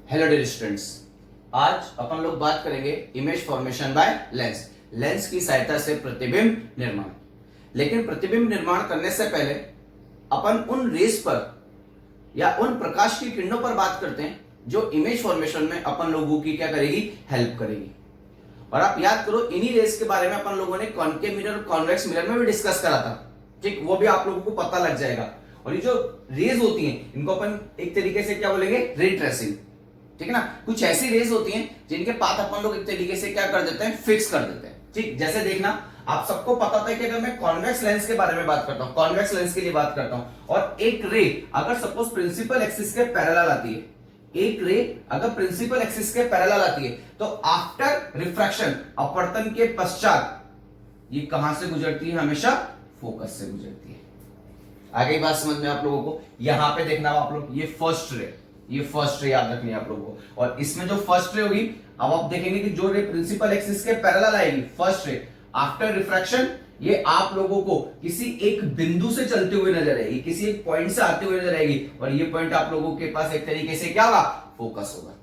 Hello dear students, आज अपन लोग बात करेंगे image formation by lens. Lens की सहायता से प्रतिबिंब निर्माण। लेकिन प्रतिबिंब निर्माण करने से पहले अपन उन रेस पर या उन प्रकाश की किरणों पर बात करते हैं जो इमेज फॉर्मेशन में अपन लोगों की क्या करेगी, हेल्प करेगी। और आप याद करो, इन्हीं रेस के बारे में अपन लोगों ने कॉन्केव मिरर और कॉन्वेक्स मिरर में भी डिस्कस करा था। ठीक, वो भी आप लोगों को पता लग जाएगा। और ये जो रेज होती हैं इनको अपन एक तरीके से क्या बोलेंगे, रे ट्रेसिंग। ठीक है ना। कुछ ऐसी रेज होती हैं जिनके पाथ अपन लोग एक तरीके से क्या कर देते हैं, फिक्स कर देते हैं। ठीक, जैसे देखना, आप सबको पता था कि अगर मैं कॉन्वेक्स लेंस के बारे में बात करता हूं, कॉन्वेक्स लेंस के लिए बात करता हूं, और एक रे अगर सपोज प्रिंसिपल एक्सिस के पैरेलल आती है, एक रे अगर प्रिंसिपल एक्सिस के पैरेलल आती है, तो आफ्टर रिफ्रैक्शन, अपवर्तन के पश्चात, ये कहां से गुजरती है, हमेशा फोकस से गुजरती है। आगे बात समझ में आप लोगों को। यहां पे देखना आप लोग, ये फर्स्ट रे, ये फर्स्ट रे याद रखनी है आप लोगों को। और इसमें जो फर्स्ट रे होगी, अब आप देखेंगे कि जो रे प्रिंसिपल एक्सिस के पैरेलल आएगी, फर्स्ट रे, आफ्टर रिफ्रैक्शन, ये आप लोगों को किसी एक बिंदु से चलते हुए नजर आएगी, किसी एक पॉइंट से आते हुए नजर आएगी। और ये पॉइंट आप लोगों के पास एक तरीके से क्या होगा, फोकस होगा।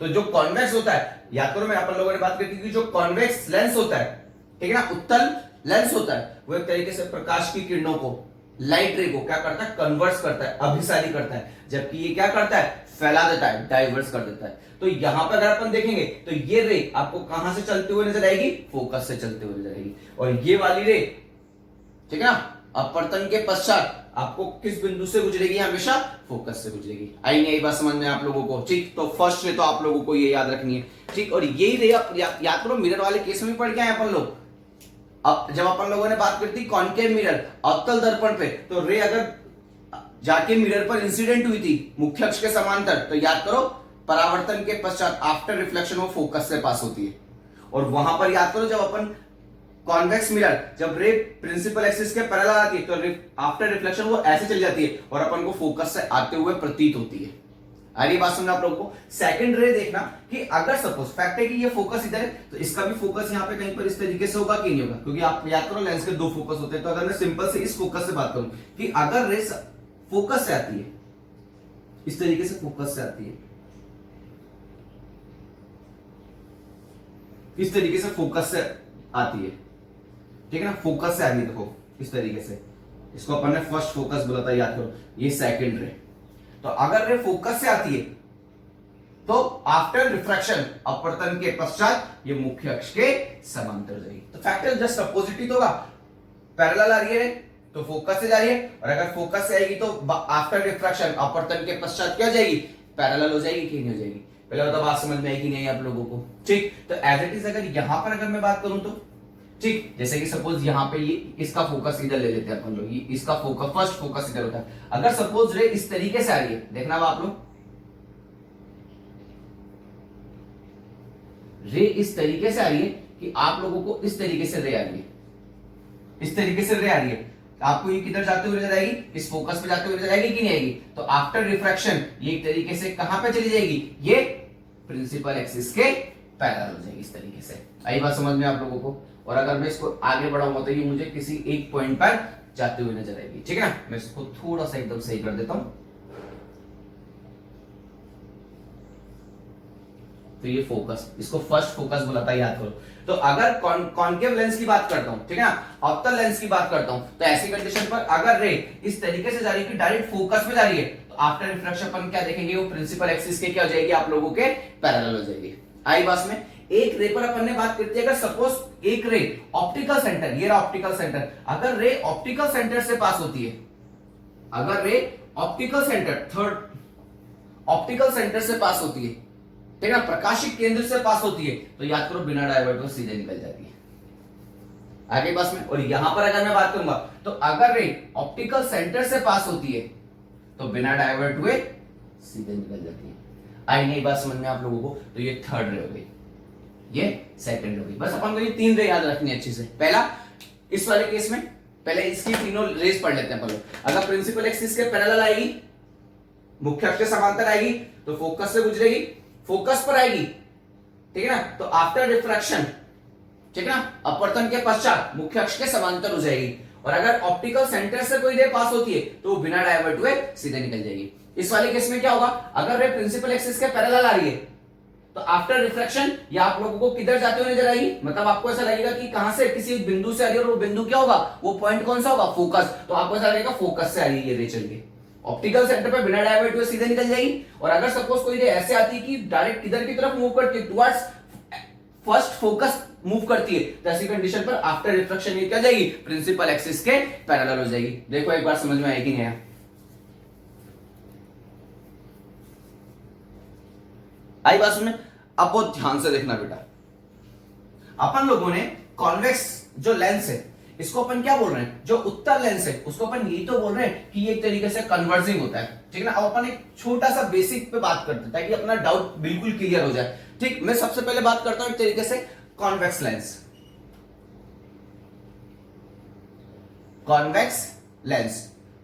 तो जो कॉन्वेक्स होता है, याद करो मैं अपन लोगों ने बात की थी, जो कॉन्वेक्स लेंस होता है, ठीक है ना, उत्तल लेंस होता है, वो एक तरीके से प्रकाश की किरणों को, लाइट रे को क्या करता है, कन्वर्स करता है, अभिसारी करता है। जबकि ये क्या करता है, फैला देता है, डाइवर्स कर देता है। तो यहां पर अगर अपन देखेंगे तो ये रे आपको कहां से चलते हुए नजर आएगी, फोकस से चलते हुए नजर आएगी। और ये वाली रे, ठीक है ना, अपवर्तन के पश्चात आपको किस बिंदु से गुजरेगी, हमेशा फोकस से गुजरेगी। आई नहीं आई बात समझ में आप लोगों को। ठीक, तो फर्स्ट रे तो आप लोगों को ये याद रखनी है। ठीक, और यही रे याद करो, मिरर वाले केस में पढ़ के आए अपन लोग। अब जब अपन लोगों ने बात करती कॉन्केव मिरर, अवतल दर्पण पे, तो रे अगर जाके मिरर पर इंसिडेंट हुई थी मुख्य अक्ष के समांतर, तो याद करो परावर्तन के पश्चात आफ्टर रिफ्लेक्शन वो फोकस से पास होती है। और वहां पर याद करो, जब अपन कॉन्वेक्स मिरर, जब रे प्रिंसिपल एक्सिस के पैरेलल आती है, तो आफ्टर रिफ्लेक्शन वो ऐसे चली जाती है और अपन को फोकस से आते हुए प्रतीत होती है। आ रही बात समझना आप लोगों को। सेकंड रे देखना कि अगर सपोज फैक्ट है कि ये फोकस इधर है, तो इसका भी फोकस यहाँ पे कहीं पर इस तरीके से होगा कि नहीं होगा, क्योंकि आप याद करो लेंस के दो फोकस होते हैं। तो अगर मैं सिंपल से इस फोकस से बात करूं कि अगर रे फोकस से आती है, इस तरीके से फोकस से आती है, इस तरीके से फोकस से आती है, ठीक है ना, फोकस से आ रही है, देखो इस तरीके से, इसको अपन ने फर्स्ट फोकस बोला था, याद करो, ये सेकंड रे। तो अगर रे फोकस से आती है तो आफ्टर रिफ्रैक्शन, अपवर्तन के पश्चात, ये मुख्य अक्ष के समांतर जाएगी। तो फैक्टर जस्ट अपोजिट ही तो होगा। पैरेलल आ रही है तो फोकस से जा रही है, और अगर फोकस से आएगी तो आफ्टर रिफ्रैक्शन, अपवर्तन के पश्चात क्या हो जाएगी, पैरेलल हो जाएगी कि नहीं हो जाएगी। पहले तो बात समझ में आएगी नहीं आप लोगों को। ठीक, तो एज इट इज अगर यहां पर अगर मैं बात करूं तो, ठीक, जैसे कि सपोज यहां पे ये इसका फोकस इधर ले लेते हैं अपन लोग, इसका फोकस, फर्स्ट फोकस इधर होता है। अगर सपोज रे इस तरीके से आ रही है, देखना आप लोग, रे इस तरीके से आ रही है कि आप लोगों को इस तरीके से रे आ रही है, इस तरीके से रे आ रही है, आपको ये किधर जाते हुए नजर आएगी, इस फोकस पे जाते हुए नजर आएगी कि नहीं आएगी। तो आफ्टर रिफ्रैक्शन ये एक तरीके से कहां पे चली जाएगी, ये प्रिंसिपल एक्सिस के पैरेलल हो जाएगी, इस तरीके से। आई बात समझ में आप लोगों को। और अगर मैं इसको आगे बढ़ाऊंगा तो ये मुझे किसी एक पॉइंट पर जाते हुए नजर आएगी, ठीक है ना। मैं इसको थोड़ा सा एकदम सही कर देता हूं। तो ये फोकस, इसको फर्स्ट फोकस बोला था, याद करो। तो अगर कॉन्केव लेंस की बात करता हूं, ठीक है ना, अवतल लेंस की बात करता हूं, तो ऐसी कंडीशन पर अगर रे इस तरीके से जा रही है कि डायरेक्ट फोकस में जा रही है, तो आफ्टर रिफ्रैक्शन अपन क्या देखेंगे, वो प्रिंसिपल एक्सिस के क्या हो जाएगी, आप लोगों के पैरेलल हो जाएगी। आई बात में। एक रे पर अपन ने बात करती है, अगर सपोज एक रे ऑप्टिकल सेंटर, ये रहा ऑप्टिकल सेंटर, अगर रे ऑप्टिकल सेंटर से पास होती है, अगर ray optical centre, third optical centre से पास होती है, ठीक है ना, प्रकाशिक केंद्र से पास होती है, तो याद करो बिना डाइवर्ट को सीधे निकल जाती है। आगे बस में। और यहां पर अगर मैं बात करूंगा तो अगर रे ऑप्टिकल सेंटर से पास होती है तो बिना डाइवर्ट हुए सीधे निकल जाती है। आई नहीं बात समझ में आप लोगों को। तो ये थर्ड रे हो गई, ये सेकंड हो गई। बस अपन को ये तीन रे याद रखनी है अच्छे से। पहला, इस वाले केस में पहले इसकी तीनों रेस पढ़ लेते हैं अपन लोग। अगर प्रिंसिपल एक्सिस के पैरेलल आएगी, मुख्य अक्ष के समांतर आएगी, तो फोकस से गुजरेगी, फोकस पर आएगी, ठीक है ना, तो आफ्टर रिफ्रैक्शन, ठीक है ना, अपवर्तन के पश्चात मुख्य अक्ष के समांतर हो जाएगी। और अगर ऑप्टिकल सेंटर से कोई रे पास होती है तो वो बिना डाइवर्ट हुए सीधे निकल जाएगी। इस वाले केस में क्या होगा, अगर रे प्रिंसिपल एक्सिस के पैरेलल आ रही है तो आफ्टर रिफ्लेक्शन ये आप लोगों को किधर जाते हुए नजर आएगी, मतलब आपको ऐसा लगेगा कि कहां से, किसी बिंदु से आ रही है, और वो बिंदु क्या होगा, वो पॉइंट कौन सा होगा, फोकस। तो आपको ऐसा लगेगा फोकस से आ रही है ये रे चल के, ऑप्टिकल सेंटर पे बिना डाइवर्ट हुए सीधे निकल जाएगी। और अगर सपोज कोई रे ऐसे आती है कि डायरेक्ट इधर की तरफ मूव करती है, टुवर्ड्स फर्स्ट फोकस मूव करती है, तो ऐसी कंडीशन पर आफ्टर रिफ्लेक्शन ये क्या जाएगी, प्रिंसिपल एक्सिस के पैरेलल हो जाएगी। देखो एक बार समझ में आएगी नहीं आया, आई बात समझ में। अब बहुत ध्यान से देखना बेटा, अपन लोगों ने कॉन्वेक्स जो लेंस है इसको अपन क्या बोल रहे हैं, जो उत्तल लेंस है उसको अपन यही तो बोल रहे हैं कि ये एक तरीके से कन्वर्जिंग होता है, ठीक है ना। अब अपन एक छोटा सा बेसिक पे बात करते हैं ताकि अपना डाउट बिल्कुल क्लियर हो जाए, ठीक। मैं सबसे पहले बात करता हूं एक तरीके से कॉन्वेक्स लेंस, कॉन्वेक्स लेंस,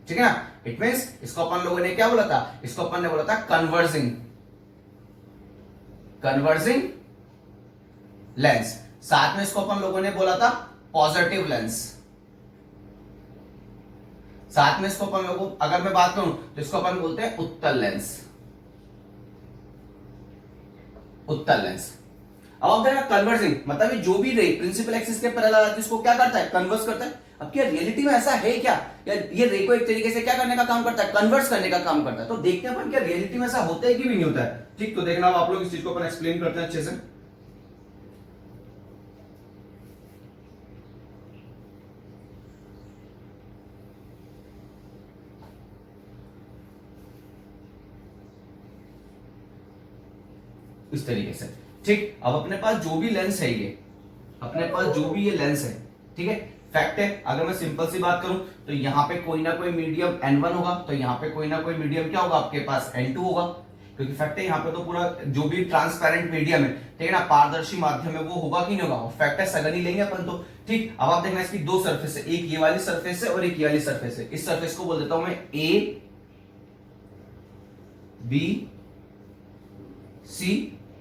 ठीक है ना। इट मींस इसको अपन लोगों ने क्या बोला था, इसको अपन ने बोला था कन्वर्जिंग, कन्वर्जिंग लेंस। साथ में इसको अपन लोगों ने बोला था पॉजिटिव लेंस, साथ में इसको अपन लोगों, अगर मैं बात करूं तो इसको अपन बोलते हैं उत्तल लेंस, उत्तल लेंस। अब आप देखना कन्वर्जिंग मतलब जो भी रे प्रिंसिपल एक्सिस के पैरेलल आती है उसको क्या करता है, कन्वर्स करता है। अब क्या रियलिटी में ऐसा है क्या, ये रे को एक तरीके से क्या करने का काम करता है, कन्वर्स करने का काम करता है। तो देखते हैं अपन क्या रियलिटी में ऐसा होता है कि भी नहीं होता है, ठीक। तो देखना आप लोग इस चीज को अपन एक्सप्लेन करते हैं अच्छे से। इस तरीके से, ठीक। अब अपने पास जो भी लेंस है ये, अपने पास जो भी ये लेंस है, ठीक है, फैक्ट है। अगर मैं सिंपल सी बात करूं तो यहां पे कोई ना कोई मीडियम N1 होगा, तो यहां पे कोई ना कोई मीडियम क्या होगा आपके पास N2 होगा, क्योंकि फैक्ट है यहां पे तो पूरा जो भी ट्रांसपेरेंट मीडियम है, ठीक है ना, पारदर्शी माध्यम है, वो होगा कि नहीं होगा, फैक्ट है, सगन ही लेंगे अपन तो, ठीक। अब आप देखना इसकी दो सरफेस है, एक ये वाली सरफेस है और एक ये वाली सरफेस है। इस सरफेस को बोल देता हूं मैं A B C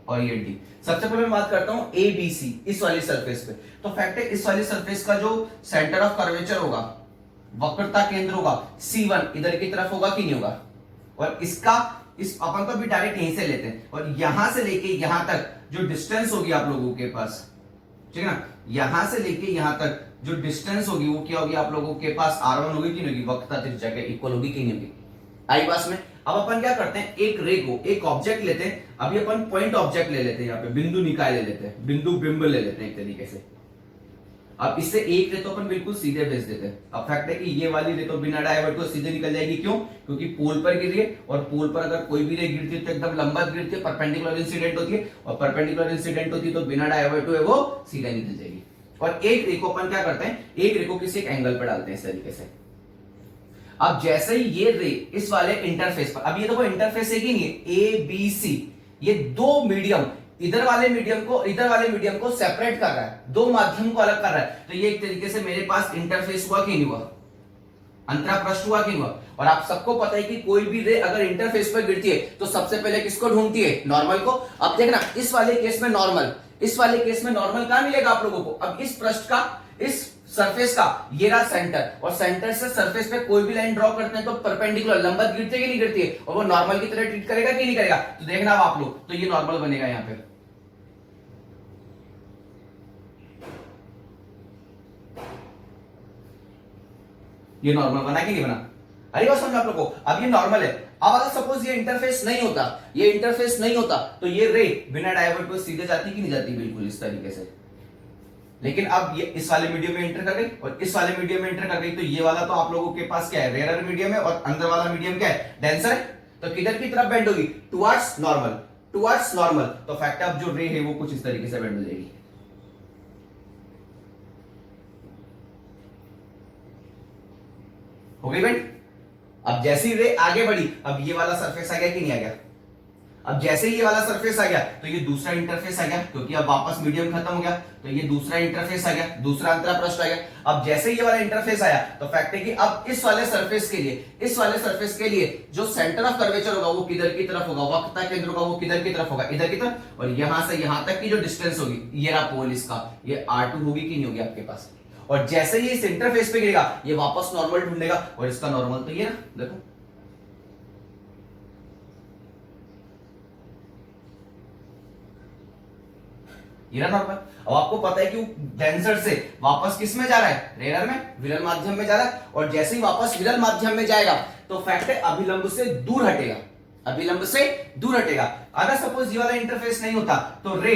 और ये डी। सबसे पहले मैं बात करता हूं ए बी सी, इस वाली सरफेस पे। तो फैक्ट है इस वाली सरफेस का जो सेंटर ऑफ कर्वेचर होगा, वक्रता केंद्र होगा, C1 इधर की तरफ होगा कि नहीं होगा, और इसका इस अपन तो अभी डायरेक्ट यहीं से लेते हैं, और यहां से लेके यहां तक जो डिस्टेंस होगी आप लोगों के पास, ठीक है ना, यहां से लेके यहां तक जो डिस्टेंस होगी वो क्या होगी आप लोगों के पास, R1 होगी कि नहीं होगी, वक्रता त्रिज्या के इक्वल होगी कि नहीं होगी, आई बात में। अब अपन क्या करते हैं, एक रे को, एक ऑब्जेक्ट लेते हैं, अभी अपन पॉइंट ऑब्जेक्ट ले लेते हैं, यहाँ पे बिंदु निकाय ले लेते हैं, बिंदु बिंब ले लेते हैं एक तरीके से। अब इससे एक रे तो अपन बिल्कुल सीधे भेज देते हैं। अब फैक्ट है कि ये वाली रे तो बिना डायवर्ट को सीधे निकल जाएगी, क्यों, क्योंकि पोल पर गिर रही है, और पोल पर अगर कोई भी रे गिरती है तो एकदम लंबवत गिरती है, परपेंडिकुलर इंसिडेंट होती है, और परपेंडिकुलर इंसिडेंट होती है तो बिना डायवर्ट हुए वो सीधे निकल जाएगी। और एक रे को अपन क्या करते हैं, एक रे को किसी एक एंगल पर डालते हैं इस तरीके से। अब जैसे ही ये रे इस वाले इंटरफेस पर, अब ये देखो इंटरफेस एक ही नहीं है, ए बी सी, ये दो मीडियम, इधर वाले मीडियम को इधर वाले मीडियम को सेपरेट कर रहा है, दो माध्यम को अलग कर रहा है। तो ये एक तरीके से मेरे पास इंटरफेस हुआ कि नहीं हुआ, अंतरापृष्ठ हुआ कि नहीं हुआ। और आप सबको पता है कि कोई भी रे अगर इंटरफेस पर गिरती है तो सबसे पहले किसको ढूंढती है, नॉर्मल को। अब देखना इस वाले केस में नॉर्मल, इस वाले केस में नॉर्मल कहां मिलेगा आप लोगों को। अब इस पृष्ठ का, इस सरफेस का ये रहा सेंटर, और सेंटर से सरफेस पे कोई भी लाइन ड्रॉ करते हैं तो परपेंडिकुलर लंबवत गिरती है कि नहीं गिरती है, और वो नॉर्मल की तरह ट्रीट करेगा कि नहीं करेगा। तो देखना अब आप लोग, तो ये नॉर्मल बनेगा यहां पे, ये नॉर्मल बना कि नहीं बना, अरे बात समझ आप लोग को। अब ये नॉर्मल है। अब अगर सपोज ये इंटरफेस नहीं होता, ये इंटरफेस नहीं होता, तो ये रे बिना डायवर्ट को सीधे जाती कि नहीं जाती, बिल्कुल इस तरीके से। लेकिन अब ये इस वाले मीडियम में एंटर कर गई और इस वाले मीडियम में एंटर कर गई, तो ये वाला तो आप लोगों के पास क्या है, रेयरर मीडियम है, और अंदर वाला मीडियम क्या है, डेंसर है। तो किधर की तरफ बेंड होगी, टुवर्ड्स नॉर्मल, टुवर्ड्स नॉर्मल। तो फैक्ट अब जो रे है वो कुछ इस तरीके से बेंड हो जाएगी। हो गई बेंड। अब जैसी रे आगे बढ़ी, अब ये वाला सरफेस आ गया कि नहीं आ गया। अब जैसे ही ये वाला सरफेस आ गया तो ये दूसरा इंटरफेस आ गया, क्योंकि अब वापस मीडियम खत्म हो गया, तो ये दूसरा इंटरफेस आ गया, दूसरा अंतरापृष्ठ आ गया। अब जैसे ही ये वाला इंटरफेस आया तो फैक्ट है कि अब इस वाले सरफेस के लिए, इस वाले सरफेस के लिए जो सेंटर ऑफ कर्वेचर होगा वो किधर की तरफ होगा, वक्रता केंद्र होगा वो किधर की तरफ होगा, इधर की तरफ। और यहां से यहां तक की जो डिस्टेंस होगी, ये रहा पोल इसका, ये R2 होगी कि नहीं होगी आपके पास। और जैसे ही इस इंटरफेस पे गिरेगा ये वापस नॉर्मल ढूंढेगा, और इसका नॉर्मल तो ये ना, देखो ये रहा नॉर्मल। अब आपको पता है कि डेंसर से वापस किस में जा रहा है, रेयर में, विरल माध्यम में जा रहा है, और जैसे ही वापस विरल माध्यम में जाएगा तो फैक्ट है अभिलंब से दूर हटेगा, अभिलंब से दूर हटेगा। अगर सपोज ये वाला इंटरफेस नहीं होता तो रे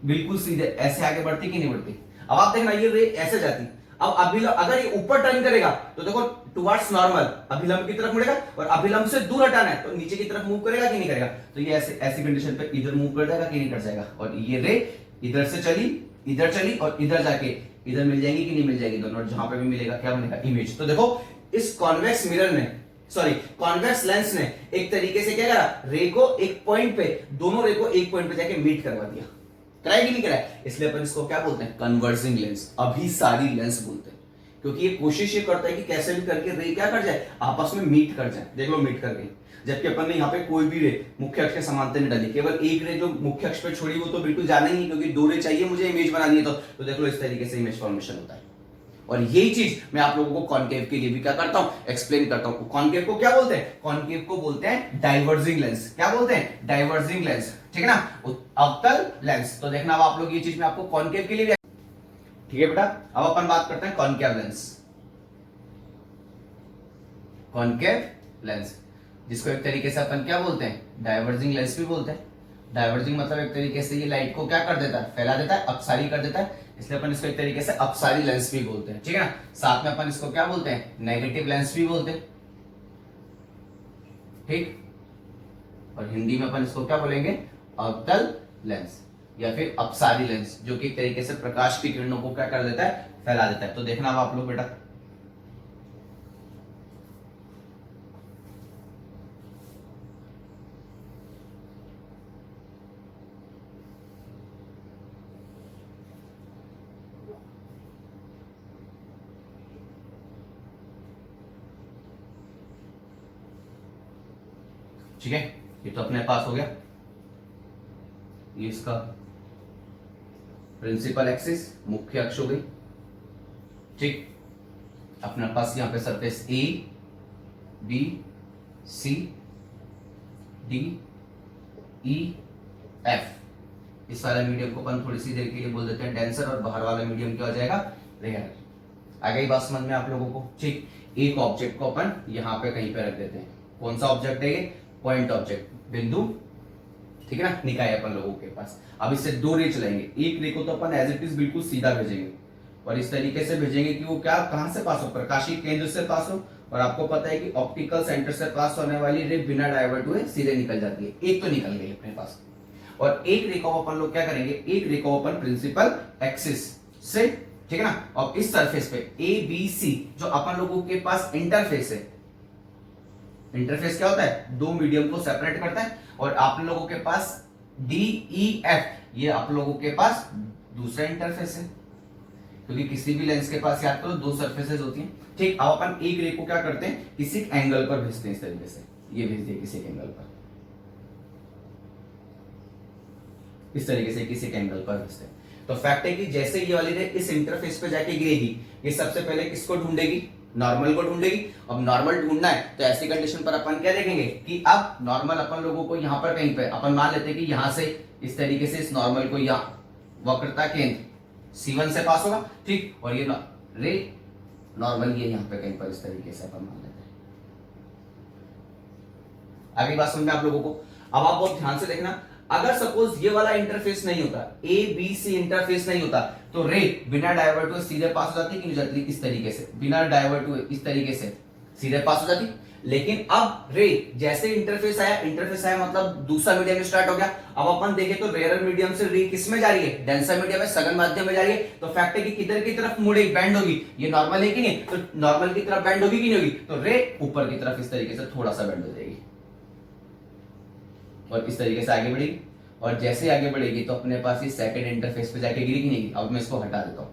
बिल्कुल सीधे ऐसे आगे बढ़ती कि नहीं बढ़ती। अब आप देखना ये रे ऐसे जाती, अब अभिलंब अगर ये ऊपर टर्न करेगा तो देखो टुवर्ड्स नॉर्मल अभिलंब की तरफ मुड़ेगा, और अभिलंब से दूर हटाना है तो नीचे की तरफ मूव करेगा कि नहीं करेगा, तो ये ऐसे ऐसी कंडीशन पे इधर मूव कर जाएगा कि नहीं कर जाएगा। और ये रे इधर से चली, इधर चली, और इधर जाके इधर मिल जाएगी कि नहीं मिल जाएगी दोनों, जहां पे भी मिलेगा क्या बनेगा, इमेज। तो देखो इस कॉन्वेक्स मिरर ने, सॉरी कॉन्वेक्स लेंस ने एक तरीके से क्या करा, रे को एक पॉइंट पे, दोनों रे को एक पॉइंट पे जाके मीट करवा दिया। कराएगी नहीं कराए, इसलिए अपन इसको क्या बोलते हैं, कन्वर्जिंग लेंस, अभिसारी लेंस बोलते हैं। क्योंकि ये कोशिश ये करता है कि कैसे भी करके रे क्या कर जाए, आपस में मीट कर जाए। देख लो मीट कर गई, जबकि अपन ने यहाँ पे कोई भी रे मुख्य अक्ष के समांतर नहीं डाली, केवल एक रे जो मुख्य अक्ष पे छोड़ी वो तो बिल्कुल जाना ही नहीं, क्योंकि दो रे चाहिए मुझे इमेज बनानी है। तो देख लो इस तरीके से इमेज फॉर्मेशन होता है। और यही चीज मैं आप लोगों को कॉन्केव के लिए भी क्या करता हूं, एक्सप्लेन करता हूं। कॉन्केव को क्या बोलते हैं, कॉन्केव को बोलते हैं डाइवर्जिंग लेंस। क्या बोलते हैं, डाइवर्जिंग लेंस, ठीक है ना, अवतल लेंस। तो देखना अब आप लोग ये चीज मैं आपको कॉन्केव के लिए भी, ठीक है बेटा। अब अपन बात करते हैं कॉन्केव लेंस, कॉन्केव लेंस जिसको एक तरीके से अपन क्या बोलते हैं, डाइवर्जिंग लेंस भी बोलते हैं। डाइवर्जिंग मतलब एक तरीके से ये लाइट को क्या कर देता है, फैला देता है, अपसारी कर देता है, इसलिए अपन इसको एक तरीके से अपसारी लेंस भी बोलते हैं, ठीक है ना। साथ में अपन इसको क्या बोलते हैं, नेगेटिव लेंस भी बोलते हैं, ठीक। और हिंदी में अपन इसको क्या बोलेंगे, अवतल लेंस या फिर अपसारी लेंस, जो कि एक तरीके से प्रकाश की किरणों को क्या कर देता है, फैला देता है। तो देखना अब आप लोग बेटा, ठीक है। ये तो अपने पास हो गया, ये इसका प्रिंसिपल एक्सिस, मुख्य अक्ष हो गई, ठीक। अपने पास यहां पे surface A B C D E F, इस वाले मीडियम को अपन थोड़ी सी देर के लिए बोल देते हैं डेंसर, और बाहर वाला मीडियम क्या हो जाएगा, रेयर। आ गई बात समझ में आप लोगों को, ठीक। एक ऑब्जेक्ट को अपन यहां पे कहीं पे रख देते हैं, कौन सा ऑब्जेक्ट है ये, पॉइंट ऑब्जेक्ट, बिंदु, ठीक है ना, निकाय अपन लोगों के पास। अब इससे दो रे चलाएंगे, एक रे को तो अपन एज इट इज बिल्कुल सीधा भेजेंगे, और इस तरीके से भेजेंगे कि वो क्या कहां से पास हो, प्रकाशीय केंद्र से पास हो। और आपको पता है कि ऑप्टिकल सेंटर से पास होने वाली रे बिना डाइवर्ट हुए सीधे निकल जाती है, एक तो निकल गई अपने पास। और एक रे को अपन लोग क्या करेंगे, एक रे को अपन प्रिंसिपल एक्सिस से, ठीक है ना, और इस सरफेस पे ए बी सी जो अपन लोगों के पास इंटरफेस है, इंटरफेस क्या होता है, दो मीडियम को सेपरेट करता है, और आप लोगों के पास डी ई एफ ये आप लोगों के पास दूसरा इंटरफेस है, क्योंकि किसी भी लेंस के पास याद करो दो सरफेसेस होती हैं, ठीक। अब अपन एक रे को क्या करते हैं, किसी एंगल पर भेजते हैं, इस तरीके से ये भेज दिए किसी एंगल पर, इस तरीके से किसी एंगल पर भेजते हैं। तो फैक्ट है कि जैसे ये वाली रे इस इंटरफेस पे जाके गिरेगी, ये सबसे पहले किसको ढूंढेगी, नॉर्मल को ढूंढेगी। अब नॉर्मल ढूंढना है तो ऐसी कंडीशन पर अपन क्या देखेंगे कि अब नॉर्मल अपन लोगों को यहां पर कहीं पे अपन मान लेते हैं कि यहां से इस तरीके से इस नॉर्मल को यहां वक्रता केंद्र C1 से पास होगा, ठीक। और ये रे नॉर्मल ये यहां पे कहीं पर इस तरीके से अपन मान लेते हैं। आगे बात समझ में आप लोगों को। अब आप बहुत ध्यान से देखना, अगर सपोज ये वाला इंटरफेस नहीं होता, ए बी सी इंटरफेस नहीं होता, तो रे बिना डाइवर्ट हुए सीधे पास हो जाती कि नहीं जाती, इस तरीके से बिना डाइवर्ट हुए इस तरीके से सीधे पास हो जाती। लेकिन अब रे जैसे इंटरफेस आया मतलब दूसरा मीडियम स्टार्ट हो गया। अब अपन देखें तो रेयर मीडियम से रे किस में जा रही है, डेंसर मीडियम में, सघन माध्यम में जा रही है। तो फैक्ट है कि किधर की तरफ मुड़ेगी, बैंड होगी, ये नॉर्मल है कि नहीं, तो नॉर्मल की तरफ बैंड होगी कि नहीं होगी, तो रे ऊपर की तरफ इस तरीके से थोड़ा सा बैंड हो जाएगी और इस तरीके से आगे बढ़ेगी। और जैसे आगे बढ़ेगी तो अपने पास ये सेकंड इंटरफेस पे जाके गिरी कि नहीं गिरी। अब मैं इसको हटा देता हूं,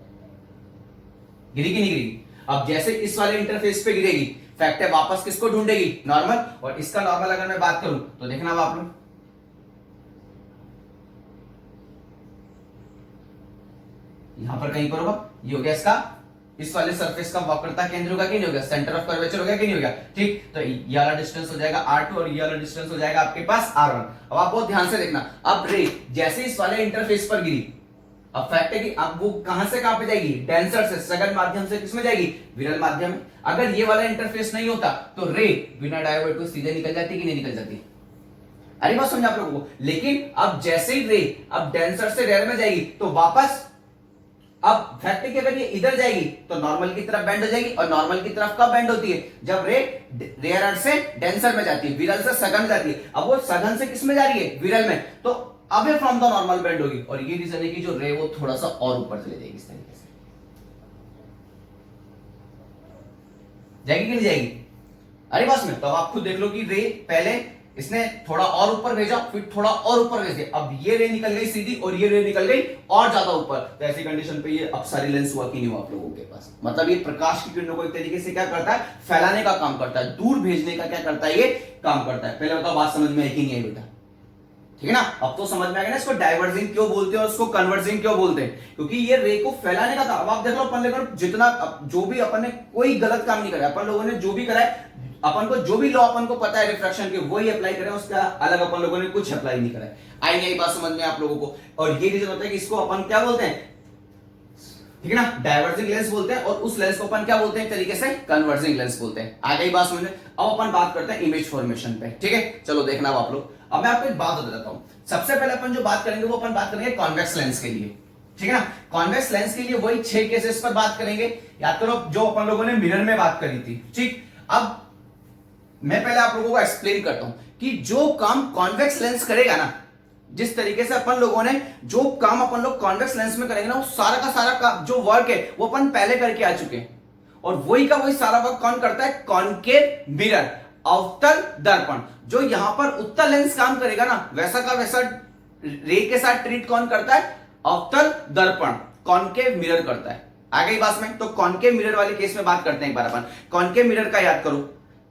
गिरी कि नहीं गिरी। अब जैसे इस वाले इंटरफेस पे गिरेगी, फैक्ट है वापस किसको ढूंढेगी, नॉर्मल। और इसका नॉर्मल अगर मैं बात करूं तो देखना अब आप लोग, यहां पर कहीं पर होगा, ये हो गया इसका, इस वाले सरफेस का वक्रता केंद्र होगा कि नहीं होगा, सेंटर ऑफ कर्वेचर होगा कि नहीं होगा, ठीक। तो ये वाला डिस्टेंस हो जाएगा r2 और ये वाला डिस्टेंस हो जाएगा आपके पास r1। अब आप बहुत ध्यान से देखना, अब रे जैसे इस वाले इंटरफेस पर गिरी, अब फैक्ट है कि अब वो कहां से कहां पे जाएगी, डेंसर से सघन माध्यम से किसमें जाएगी, विरल माध्यम में। अगर ये वाला इंटरफेस नहीं होता तो रे बिना डायोवर्ट को सीधे निकल जाती कि नहीं निकल जाती, अरे बात समझा आप लोगों को। लेकिन अब जैसे ही रे अब डेंसर से रेयर में जाएगी तो वापस, अब फैक्ट है कि अगर ये इधर जाएगी तो नॉर्मल की तरफ बेंड हो जाएगी, और नॉर्मल की तरफ कब बेंड होती है, जब रे रेयर अर्थ से डेंसर में जाती है, विरल से सघन में जाती है। अब वो सघन से किस में जा रही है, विरल में, तो away from the normal bend होगी, और ये रीजन है कि जो रे वो थोड़ा सा और ऊपर चले जाएगी, इस तरीके से जाएगी कि नहीं जाएगी, अरे बस में। तो अब आप खुद देख लो कि रे पहले इसने थोड़ा और ऊपर भेजा, फिर थोड़ा और ऊपर भेज दिया, अब ये रे निकल गई सीधी और ये रे निकल गई और ज्यादा ऊपर। तो ऐसी कंडीशन पे ये अपसारी लेंस हुआ कि नहीं हुआ आप लोगों के पास, मतलब ये प्रकाश की किरणों को एक तरीके से क्या करता है, फैलाने का काम करता है, दूर भेजने का क्या करता है, ये काम करता है। पहले बताओ बात समझ में आई कि नहीं आई बेटा, ठीक है ना। अब तो समझ में आ गया ना इसको डाइवर्जिंग क्यों बोलते हैं और उसको कन्वर्जिंग क्यों बोलते हैं, क्योंकि ये रे को फैलाने का था। अब आप देख लो अपन लोगों ने जितना जो भी अपन ने कोई गलत काम नहीं करा, अपन लोगों ने जो भी करा है, अपन को जो भी लॉ अपन को पता है रिफ्रैक्शन के वही अप्लाई करें, उसका अलग अपन लोगों ने कुछ अप्लाई नहीं करा है। आई नहीं बात समझ में आप लोगों को। और ये रीजन होता है कि इसको अपन क्या बोलते हैं, ठीक है ना, डाइवर्जिंग लेंस बोलते हैं, और उस लेंस को अपन क्या बोलते हैं, एक तरीके से कन्वर्जिंग लेंस बोलते हैं। आ गई बात समझ में। अब अपन बात करते हैं इमेज फॉर्मेशन पे, ठीक है। चलो देखना अब आप लोग, अब मैं आपको एक बात बता देता हूं। सबसे पहले अपन जो बात करेंगे वो अपन बात करेंगे कॉन्वेक्स लेंस के लिए, ठीक है ना। कॉन्वेक्स लेंस के लिए वही 6 केसेस पर बात करेंगे। याद करो जो अपन लोगों ने मिरर में बात करी थी, ठीक। अब मैं पहले आप लोगों को एक्सप्लेन करता हूं कि जो काम कॉन्वेक्स लेंस करेगा ना, जिस तरीके से अपन लोगों ने जो काम अपन लोग कॉन्वेक्स लेंस में करेंगे ना, वो सारा का सारा जो वर्क है वो अपन पहले करके आ चुके हैं, और वही का वही सारा वर्क कौन करता है, कॉन्केव मिरर, अवतल दर्पण। जो यहां पर उत्तल लेंस काम करेगा ना, वैसा का वैसा रे के साथ ट्रीट कौन करता है, अवतल दर्पण, कॉन्केव मिरर करता है। आ गई बात में। तो कॉन्केव मिरर वाले केस में बात करते हैं एक बार अपन। कॉन्केव मिरर का याद करो,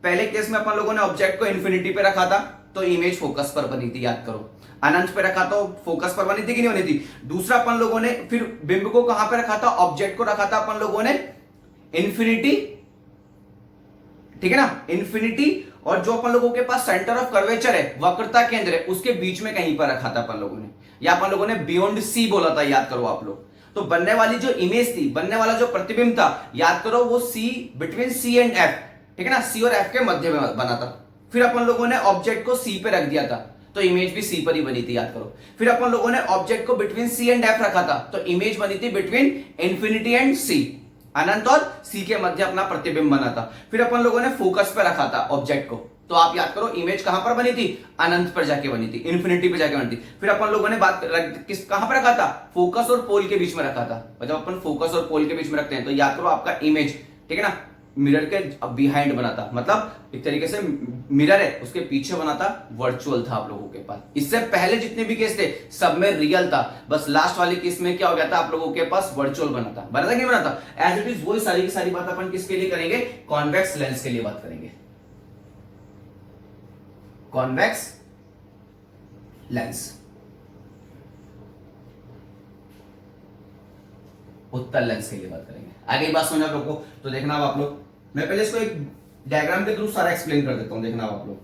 पहले केस में अपन लोगों ने ऑब्जेक्ट को इन्फिनिटी पे रखा था तो इमेज फोकस पर बनी थी, याद करो। अनंत पे रखा तो फोकस पर बनी थी कि नहीं बनी थी। दूसरा अपन लोगों ने फिर बिंब को कहां पे रखा था, ऑब्जेक्ट को रखा था अपन लोगों ने इन्फिनिटी, ठीक है ना, इन्फिनिटी, और जो अपन लोगों के पास सेंटर ऑफ कर्वेचर है, वक्रता केंद्र है, उसके बीच में कहीं पर रखा था अपन लोगों ने, या अपन लोगों ने बियॉन्ड सी बोला था, याद करो आप लोग। तो बनने वाली जो इमेज थी, बनने वाला जो प्रतिबिंब था, याद करो वो सी, बिटवीन सी एंड एफ, ठीक है ना, सी और एफ के मध्य में बना था। फिर अपन लोगों ने ऑब्जेक्ट को सी पे रख दिया था तो इमेज भी सी पर ही बनी थी, याद करो। फिर अपन लोगों ने ऑब्जेक्ट को बिटवीन सी एंड एफ रखा था तो इमेज बनी थी बिटवीन इन्फिनिटी एंड सी, अनंत और सी के मध्य अपना प्रतिबिंब बना था। फिर अपन लोगों ने फोकस पे रखा था ऑब्जेक्ट को, तो आप याद करो इमेज कहां पर बनी थी, अनंत पर जाके बनी थी, इन्फिनिटी पे जाके बनी थी। फिर अपन लोगों ने बात किस कहां पर रखा था, फोकस और पोल के बीच में रखा था। जब अपन फोकस और पोल के बीच में रखते हैं तो याद करो आपका इमेज, ठीक है ना, मिरर के बिहाइंड बना था, मतलब एक तरीके से मिरर है उसके पीछे बना था, वर्चुअल था आप लोगों के पास। इससे पहले जितने भी केस थे सब में रियल था, बस लास्ट वाले केस में क्या हो गया था, आप लोगों के पास वर्चुअल बना था। बना था कि बना था, एज इट इज वही सारी की सारी बात अपन किसके लिए करेंगे, कॉन्वेक्स लेंस के लिए बात करेंगे। कॉन्वेक्स लेंस, उत्तल लेंस के लिए बात करेंगे। आगे बात समझ आप लोग को, तो देखना अब आप लोग, मैं पहले इसको एक डायग्राम के थ्रू सारा एक्सप्लेन कर देता हूं, देखना अब आप लोग।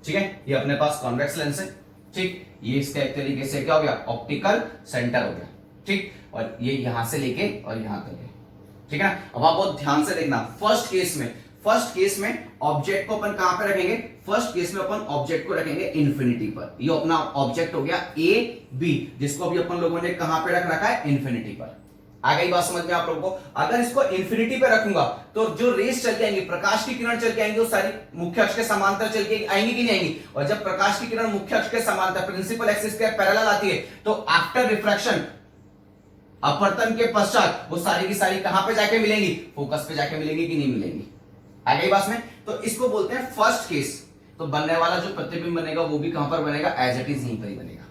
ठीक है, ये अपने पास कॉन्वेक्स लेंस है, ठीक। ये इसका एक तरीके से क्या हो गया, ऑप्टिकल सेंटर हो गया, ठीक। और ये यहां से लेके और यहां तक है, ठीक है ना। अब आप बहुत ध्यान से देखना, फर्स्ट केस में ऑब्जेक्ट को अपन कहां पे रखेंगे, फर्स्ट केस में अपन ऑब्जेक्ट को रखेंगे इन्फिनिटी पर। ये अपना ऑब्जेक्ट हो गया ए बी, जिसको अभी अपन लोगों ने कहां पे रखा है, इन्फिनिटी पर। आ गई बात समझ में आप लोगों को। अगर इसको इन्फिनिटी पे रखूंगा तो जो रेस चल के आएंगी, प्रकाश की किरण चल के आएंगी, वो सारी मुख्य अक्ष के समांतर चल के आएंगी कि नहीं आएंगी। और जब प्रकाश की किरण मुख्य अक्ष के समांतर, प्रिंसिपल एक्सिस के पैरेलल आती है, तो आफ्टर रिफ्रैक्शन, अपवर्तन के पश्चात वो सारी की सारी कहां पे जाके मिलेंगी, फोकस पे जाके मिलेंगी कि नहीं मिलेंगी। आ गई बात में। तो इसको बोलते हैं फर्स्ट केस, तो बनने वाला जो प्रतिबिंब बनेगा वो भी कहां पर बनेगा, एज इट इज यहीं पर ही बनेगा,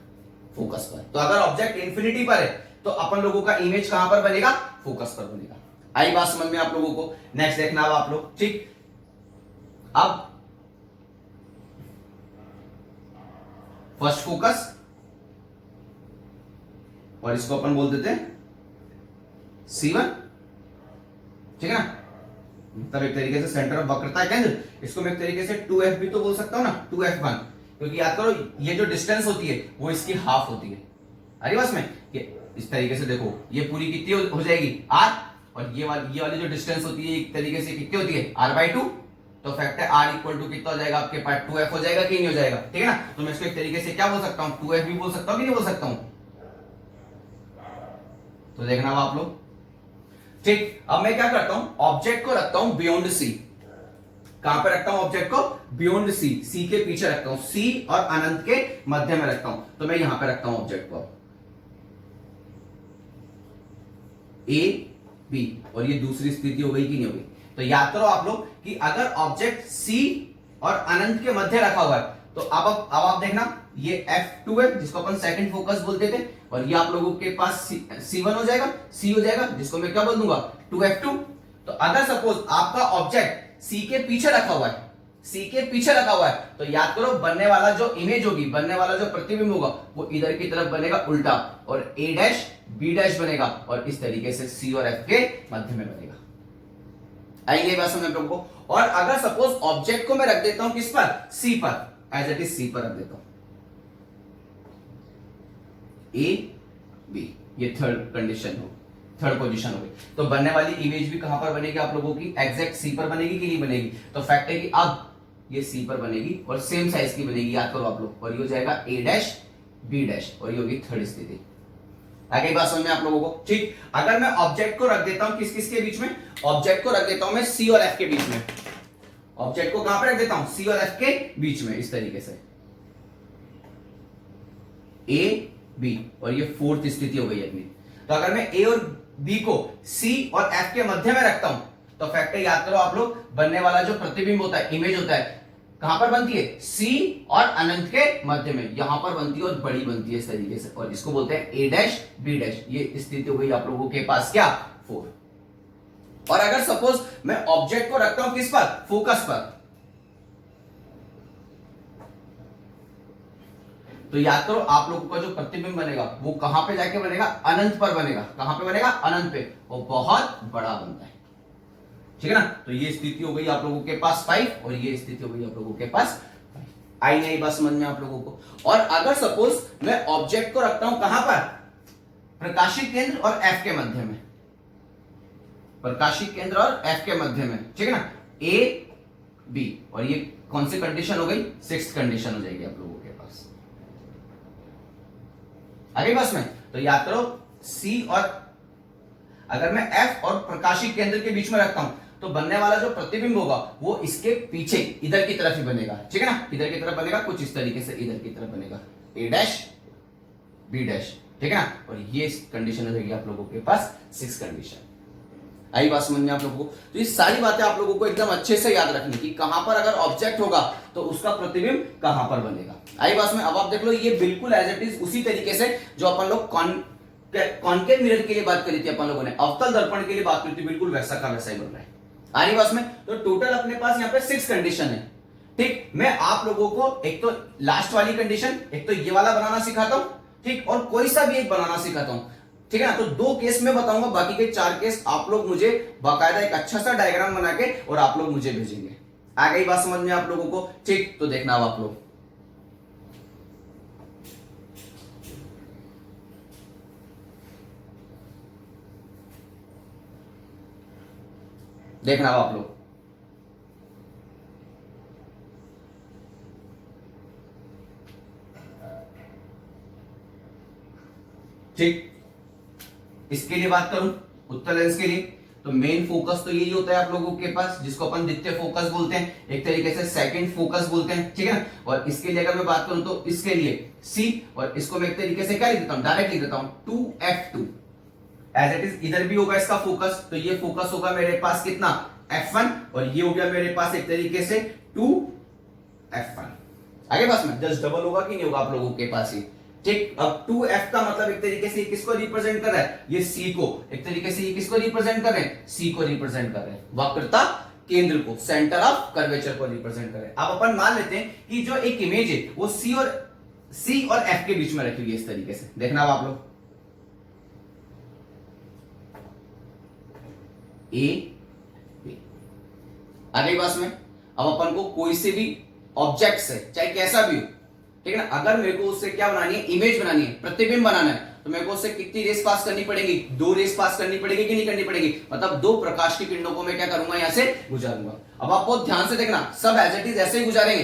फोकस पर। तो अगर ऑब्जेक्ट इंफिनिटी पर है तो अपन लोगों का इमेज कहां पर बनेगा, फोकस पर बनेगा। आई बात समझ में आप लोगों को? नेक्स्ट देखना अब आप लोग, ठीक। अब फर्स्ट फोकस, और इसको अपन बोल देते हैं C1, ठीक है ना, मतलब एक तरीके से सेंटर ऑफ वक्रता केंद्र। इसको मैं एक तरीके से 2F भी तो बोल सकता हूं ना, 2F1, क्योंकि याद करो ये जो डिस्टेंस होती है वो इसकी हाफ होती है। अरे बस में ये इस तरीके से देखो, ये पूरी कितनी हो जाएगी R, और ये वाली जो डिस्टेंस होती है एक तरीके से कितनी होती है, R/2। तो फैक्टर R इक्वल टू कितना हो जाएगा आपके पास, 2F हो जाएगा कि नहीं हो जाएगा, ठीक है ना। तो मैं इसको एक तरीके से क्या बोल सकता हूं, 2F भी बोल सकता हूं कि नहीं बोल सकता हूं। तो देखना आप लोग, ठीक। अब मैं क्या करता हूं, ऑब्जेक्ट को रखता हूं बियॉन्ड C। कहां पे रखता हूं ऑब्जेक्ट को, बियॉन्ड C के पीछे रखता हूं, C और अनंत के मध्य में रखता हूं। तो मैं यहां पे रखता हूं ऑब्जेक्ट को A B, और ये दूसरी स्थिति हो गई कि नहीं हो गई। तो याद करो आप लोग कि अगर ऑब्जेक्ट C और अनंत के मध्य रखा हुआ है तो अब आप देखना, ये F2 है जिसको अपन सेकंड फोकस बोलते थे, और ये आप लोगों के पास C1 हो जाएगा, C हो जाएगा, जिसको मैं क्या बोल दूंगा, 2F2। तो अगर सपोज आपका ऑब्जेक्ट C के पीछे रखा हुआ है, C के पीछे रखा हुआ है, तो याद करो बनने वाला जो इमेज होगी, बनने वाला जो प्रतिबिंब होगा वो इधर की तरफ बनेगा उल्टा, और A डैश B डैश बनेगा, और इस तरीके से C और F के मध्य में बनेगा। आएंगे बात समझ में को। और अगर सपोज ऑब्जेक्ट को मैं रख देता हूं किस पर, C पर, एज इट इज C पर रख देता हूं, A B, ये थर्ड कंडीशन हो, थर्ड पोजीशन हो गई। तो बनने वाली इमेज भी कहां पर बनेगी आप लोगों की, एग्जैक्ट C पर बनेगी कि नहीं बनेगी। तो फैक्ट है कि अब ये C पर बनेगी और सेम साइज की बनेगी, याद करो आप लोग, और ये हो जाएगा A डैश B डैश, और ये होगी थर्ड स्थिति। आगे बात समझ में आप लोगों को, ठीक। अगर मैं ऑब्जेक्ट को रख देता हूं किस किस के बीच में, ऑब्जेक्ट को रख देता हूं मैं C और F के बीच में। ऑब्जेक्ट को कहां पर रख देता हूं, C और F के बीच में, इस तरीके से A B, और ये फोर्थ स्थिति हो गई अपनी। तो अगर मैं A और B को C और F के मध्य में रखता हूं तो फैक्टर याद करो आप लोग, बनने वाला जो प्रतिबिंब होता है, इमेज होता है, कहां पर बनती है, C और अनंत के मध्य में, यहां पर बनती है और बड़ी बनती है इस तरीके से, और इसको बोलते हैं A डैश B डैश। ये स्थिति हो गई आप लोगों के पास क्या, 4। और अगर सपोज मैं ऑब्जेक्ट को रखता हूं किस पर, फोकस पर, तो याद करो आप लोगों का जो प्रतिबिंब बनेगा वो कहां पे जाके बनेगा, अनंत पर बनेगा। कहां पे बनेगा, अनंत पे, और बहुत बड़ा बनता है, ठीक है ना। तो ये स्थिति हो गई आप लोगों के पास 5, और ये स्थिति हो गई आप लोगों के पास 5। आई नहीं बात समझ में आप लोगों को। और अगर सपोज मैं ऑब्जेक्ट को रखता हूं कहां पर, प्रकाशी केंद्र और F के मध्य में, प्रकाशी केंद्र और F के मध्य में, ठीक है ना, A B, और ये कौन सी कंडीशन हो गई, 6th कंडीशन हो जाएगी आप लोगों के पास। आगे बस में तो याद करो C, और अगर मैं F और प्रकाशी केंद्र के बीच में रखता हूं तो बनने वाला जो प्रतिबिंब होगा वो इसके पीछे इधर की तरफ ही बनेगा, ठीक है ना, इधर की तरफ बनेगा, कुछ इस तरीके से इधर की तरफ बनेगा, A डैश B डैश, ठीक है ना। और ये कंडीशन हो जाएगी आप लोगों के पास 6 कंडीशन। आई बात समझ में आप लोगों को। तो ये सारी बातें आप लोगों को एकदम अच्छे से याद रखनी की, कहां पर अगर ऑब्जेक्ट होगा तो उसका प्रतिबिंब कहां पर बनेगा। आई बात में। अब आप देख लो, ये बिल्कुल एज इट इज उसी तरीके से जो अपन लोग कॉन्केव मिरर के लिए बात करी थी अपन लोगों ने, अवतल दर्पण के लिए बात करी थी, बिल्कुल वैसा का वैसा ही बन रहा है। आरी बात में। तो टोटल अपने पास यहाँ पे 6 कंडीशन है, ठीक। मैं आप लोगों को एक तो लास्ट वाली कंडीशन, एक तो ये वाला बनाना सिखाता हूं, ठीक, और कोई सा भी एक बनाना सिखाता हूं, ठीक है ना। तो 2 केस में बताऊंगा, बाकी के 4 केस आप लोग मुझे बाकायदा एक अच्छा सा डायग्राम बना के और आप लोग मुझे भेजेंगे। आ गई बात समझ में आप लोगों को, ठीक। तो देखना अब आप लोग, देखना अब आप लोग, ठीक। इसके लिए बात करूं, उत्तल लेंस के लिए, तो मेन फोकस तो यही होता है आप लोगों के पास, जिसको अपन द्वितीय फोकस बोलते हैं, एक तरीके से सेकंड फोकस बोलते हैं, ठीक है ना। और इसके लिए अगर मैं बात करूं तो इसके लिए C, और इसको मैं एक तरीके से क्या लिख देता हूं, डायरेक्ट लिख देता हूं 2F2, एज इट इज। इधर भी होगा इसका फोकस, तो ये फोकस होगा मेरे पास कितना, F1, और ये हो गया मेरे पास एक तरीके से 2 F1। आगे पास में जस्ट डबल होगा कि नहीं होगा आप लोगों के पास ही, ठीक। अब 2F का मतलब एक तरीके से किसको रिप्रेजेंट कर रहा है, ये C को, एक तरीके से ये किसको रिप्रेजेंट कर रहे हैं, C को रिप्रेजेंट कर रहे हैं, वक्रता केंद्र को, सेंटर ऑफ कर्वेचर को रिप्रेजेंट कर रहे हैं। अब अपन मान लेते हैं कि जो एक इमेज है वो C और F के बीच में रखी हुई है, इस तरीके से देखना अब आप लोग, A B। आगे पास में अब अपन को कोई से भी ऑब्जेक्ट से, चाहे कैसा भी हो, ठीक है ना, अगर मेरे को उससे क्या बनानी है, इमेज बनानी है, प्रतिबिंब बनाना है, तो मेरे को उससे कितनी रेस पास करनी पड़ेगी, 2 रेस पास करनी पड़ेगी कि नहीं करनी पड़ेगी, मतलब 2 प्रकाश की किरणों को मैं क्या करूंगा, यहां से गुजारूंगा। अब आप बहुत ध्यान से देखना, सब एज इट इज ऐसे ही गुजारेंगे,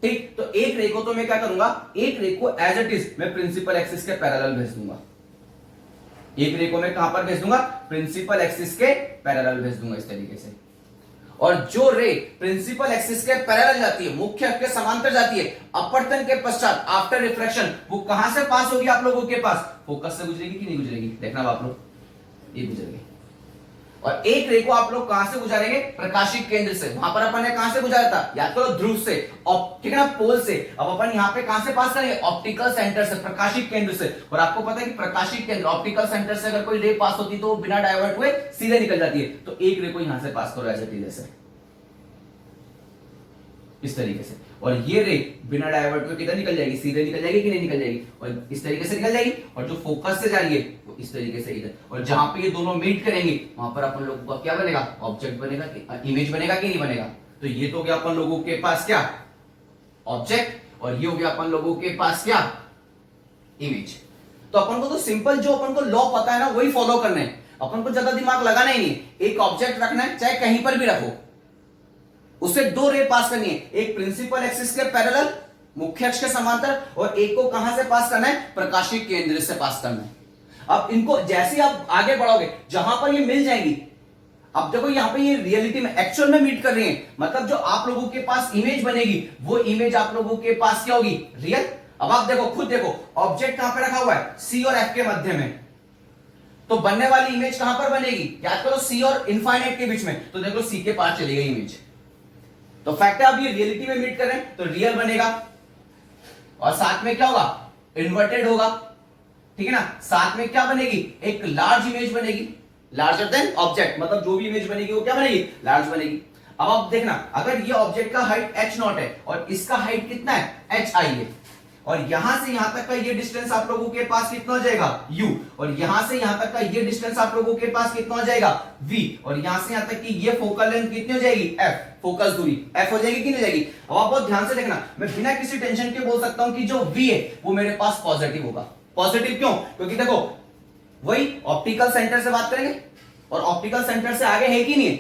ठीक। तो एक रे को तो मैं क्या करूंगा, एक रे को एज इट इज मैं प्रिंसिपल एक्सिस के पैरेलल भेज दूंगा, एक रे को मैं कहां पर भेज दूंगा, प्रिंसिपल एक्सिस के पैरेलल भेज दूंगा इस तरीके से। और जो रे प्रिंसिपल एक्सिस के पैरेलल जाती है, मुख्य अक्ष के समांतर जाती है, अपवर्तन के पश्चात आफ्टर रिफ्रैक्शन वो कहां से पास होगी आप लोगों के पास, फोकस से गुजरेगी कि नहीं गुजरेगी, देखना आप लोग, ये गुजरेगी। और एक रे को आप लोग कहां से गुजारेंगे, प्रकाशिक केंद्र से, वहां पर अपन ने कहां से गुजारा था, याद करो ध्रुव से, ठीक है ना, पोल से। अब अपन यहां पे कहां से पास करेंगे, ऑप्टिकल सेंटर से, प्रकाशिक केंद्र से। और आपको पता है कि प्रकाशिक केंद्र ऑप्टिकल सेंटर से अगर कोई रे पास होती तो बिना डाइवर्ट हुए सीधे निकल जाती है, तो एक रे को यहां से पास करो ऐसे सीधे से, इस तरीके से। और ये रे बिना डाइवर्ट हुए किधर निकल जाएगी, सीधे निकल जाएगी कि नहीं निकल जाएगी, और इस तरीके से निकल जाएगी। और जो फोकस से जा रही है वो इस तरीके से इधर, और जहां पे ये दोनों मीट करेंगे वहां पर अपन लोगों का क्या बनेगा, ऑब्जेक्ट बनेगा, इमेज बनेगा कि नहीं बनेगा। तो ये तो गया अपन लोगों के पास क्या, ऑब्जेक्ट, और ये हो गया अपन लोगों के पास क्या, इमेज। तो अपन को तो सिंपल जो अपन को लॉ पता है ना वही फॉलो करना है, अपन को ज्यादा दिमाग लगाना ही नहीं। एक ऑब्जेक्ट रखना है, चाहे कहीं पर भी रखो, उससे 2 रे पास करनी है, एक प्रिंसिपल एक्सिस के पैरेलल मुख्य अक्ष के समांतर, और एक को कहां से पास करना है, प्रकाशिक केंद्र से पास करना है। अब इनको जैसे ही आप आगे बढ़ोगे जहां पर ये मिल जाएंगी, अब देखो यहां पे ये रियलिटी में एक्चुअल में मीट कर रही है, मतलब जो आप लोगों के पास इमेज बनेगी वो इमेज आप लोगों के पास क्या होगी, रियल। अब आप देखो, खुद देखो, ऑब्जेक्ट कहां पे रखा हुआ है, सी और एफ के मध्य में, तो बनने वाली इमेज कहां पर बनेगी, याद करो सी और इनफाइनाइट के बीच में, तो देखो सी के पास चली गई इमेज। तो फैक्ट है अब ये रियलिटी में मीट कर रहे हैं तो रियल बनेगा, और साथ में क्या होगा, इन्वर्टेड होगा, ठीक है ना। साथ में क्या बनेगी, एक लार्ज इमेज बनेगी, लार्जर देन ऑब्जेक्ट, मतलब जो भी इमेज बनेगी वो क्या बनेगी, लार्ज बनेगी। अब आप देखना, अगर ये ऑब्जेक्ट का हाइट h0 है और इसका हाइट कितना है, hi है, और यहां से यहां तक का ये डिस्टेंस आप लोगों के पास कितना हो जाएगा, u, और यहां से यहां तक का ये डिस्टेंस आप लोगों के पास कितना हो जाएगा, v, और यहां से यहां तक की ये फोकल लेंथ कितनी हो जाएगी, f, फोकस दूरी f हो जाएगी कि नहीं जाएगी। अब आप बहुत ध्यान से देखना, मैं बिना किसी टेंशन के बोल सकता हूं कि जो v है वो मेरे पास पॉजिटिव होगा। पॉजिटिव क्यों, क्योंकि देखो वही ऑप्टिकल सेंटर से बात करेंगे, और ऑप्टिकल सेंटर से आगे है कि नहीं है,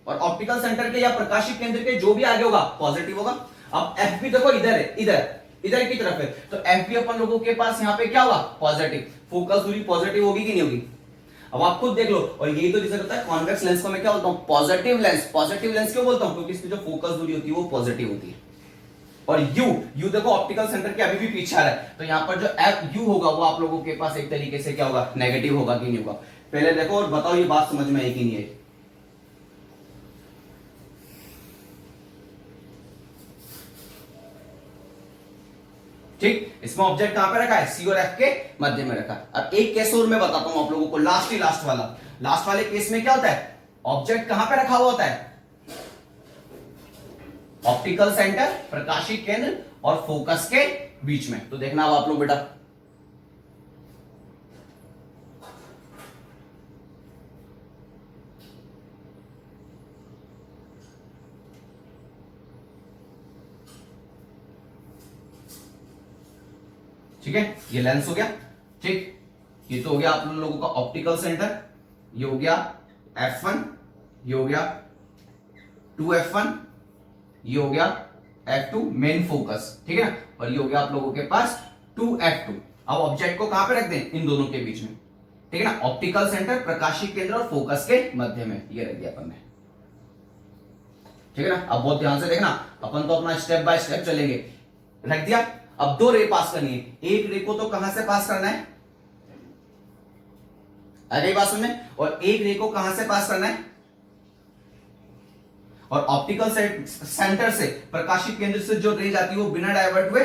और ऑप्टिकल सेंटर के या प्रकाशिक केंद्र के जो भी आगे होगा पॉजिटिव होगा। अब एफ भी देखो इधर है, इधर की तरफ है, तो एफ भी अपन लोगों के पास यहाँ पे क्या होगा, पॉजिटिव, फोकस दूरी पॉजिटिव होगी कि नहीं होगी। अब आप खुद देख लो, और यही तो रीजन होता है कॉन्वेक्स लेंस को मैं क्या बोलता हूँ, पॉजिटिव लेंस। पॉजिटिव लेंस क्यों बोलता हूँ, क्योंकि इसकी जो फोकस दूरी होती है वो पॉजिटिव होती है। और यू देखो ऑप्टिकल सेंटर के अभी भी पीछे आ रहा है, तो यहाँ पर जो एफ यू होगा वो आप लोगों के पास एक तरीके से क्या होगा, नेगेटिव होगा कि नहीं होगा। पहले देखो और बताओ ये बात समझ में आई कि नहीं आई। ठीक, इसमें ऑब्जेक्ट कहां पे रखा है, सी और एफ के मध्य में रखा। अब एक केस और मैं बताता हूं आप लोगों को, लास्ट वाले केस में क्या होता है, ऑब्जेक्ट कहां पे रखा हुआ होता है, ऑप्टिकल सेंटर, प्रकाशिक केंद्र और फोकस के बीच में। तो देखना अब आप लोग बेटा, ठीक है, ये लेंस हो गया, ठीक, ये तो हो गया आप लोगों का ऑप्टिकल सेंटर, ये हो गया F1, ये हो गया 2F1, ये हो गया F2 मेन फोकस, ठीक है ना, और ये हो गया आप लोगों के पास 2F2। अब ऑब्जेक्ट को कहां पे रख दें, इन दोनों के बीच में, ठीक है ना, ऑप्टिकल सेंटर, प्रकाशिक केंद्र और फोकस के मध्य में, ये रख दिया अपन ने, ठीक है ना। अब बहुत ध्यान से देखना, अपन तो अपना स्टेप बाय स्टेप चलेंगे, रख दिया। अब 2 रे पास करनी है, एक रे को तो कहां से पास करना है, अरे बात सुनने, और एक रे को कहां से पास करना है, और ऑप्टिकल सेंटर से, प्रकाशिक केंद्र से जो रे जाती है वो बिना डाइवर्ट हुए